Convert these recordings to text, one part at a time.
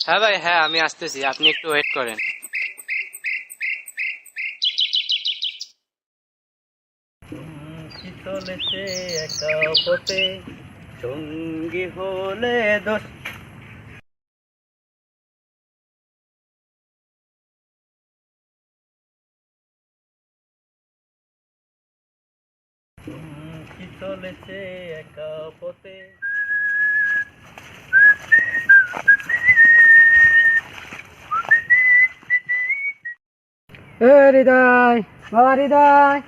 হ্যাঁ ভাই, হ্যাঁ আমি আসতেছি, আপনি একটু ওয়েট করেন। কি চলেছে একা পথে, সঙ্গী হলে দোষ। কি চলেছে একা পথে। হৃদয়, বাবা হৃদয়।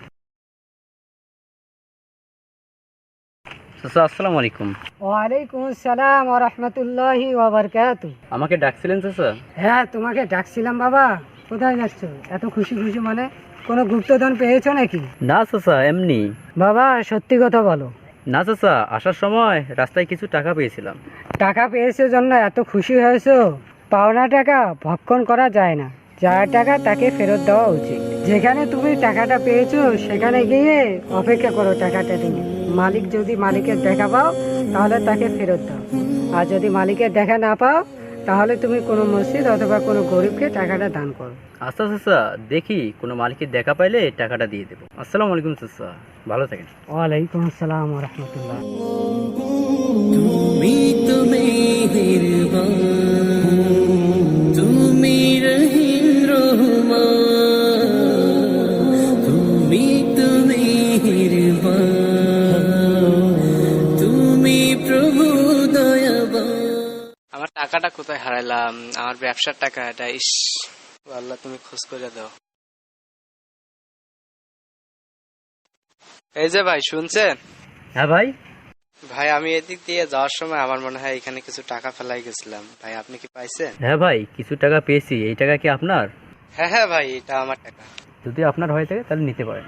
চাচা আসসালামু আলাইকুম। ওয়ালাইকুম আসসালাম ওয়া রাহমাতুল্লাহি ওয়া বারাকাতুহু। আমাকে ডাকছিলেন চাচা? হ্যাঁ, তোমাকে ডাকছিলাম বাবা। কোথায় যাচ্ছ এত খুশি খুশি? মানে কোনো গুপ্তধন পেয়েছো নাকি? না চাচা, এমনি। বাবা সত্যি কথা বলো। না চাচা, আসার সময় রাস্তায় কিছু টাকা পেয়েছিলাম। টাকা পেয়েছো জন্য এত খুশি হয়েছো? পাওনা টাকা ভক্ষণ করা যায় না, যার টাকা তাকে ফেরত দেওয়া উচিত। যেখানে তুমি টাকাটা পেয়েছো সেখানে গিয়ে অপেক্ষা করো টাকাটা তুমি। মালিক যদি মালিকের দেখা পাও তাহলে তাকে ফেরত দাও, আর যদি মালিকের দেখা না পাও তাহলে তুমি কোনো মসজিদ অথবা কোনো গরিবকে টাকাটা দান করো। আচ্ছা চাচা, দেখি কোনো মালিকের দেখা পাইলে টাকাটা দিয়ে দেবো। আসসালামু আলাইকুম চাচা, ভালো থাকেন। ওয়ালাইকুম আসসালাম ওয়া রাহমাতুল্লাহ। তুমি তো মেহেরবান, তুমি রহিম রহমান, তুমি তো মেহেরবান, তুমি প্রভু দয়াবান। আমার টাকাটা কোথায় হারাইলাম? আমার ব্যবসার টাকা এটা। ইস আল্লাহ, তুমি খোঁজ করে দাও। এই যে ভাই, শুনছেন? হ্যাঁ ভাই। ভাই আমি এদিক দিয়ে যাওয়ার সময় আমার মনে হয় এখানে কিছু টাকা ফেলাই গেছিলাম। ভাই আপনি কি পাইছেন? হ্যাঁ ভাই, কিছু টাকা পেয়েছি। এই টাকা কি আপনার? হ্যাঁ হ্যাঁ ভাই, এটা আমার টাকা। যদি আপনার হয়ে থাকে তাহলে নিতে পারেন।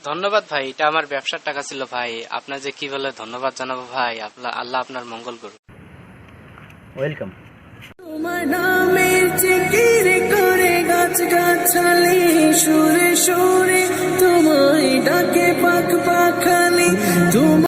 ধন্যবাদ ভাই, এটা আমার ব্যবসার টাকা ছিল ভাই। আপনার যে কি বলে ধন্যবাদ জানাবো ভাই। আল্লাহ আপনার মঙ্গল করুন। ওয়েলকাম। তোমার নামের জিকির করে গাছ গাছালি, সুরে সুরে তোমায় ডাকে পাখ পাখালি।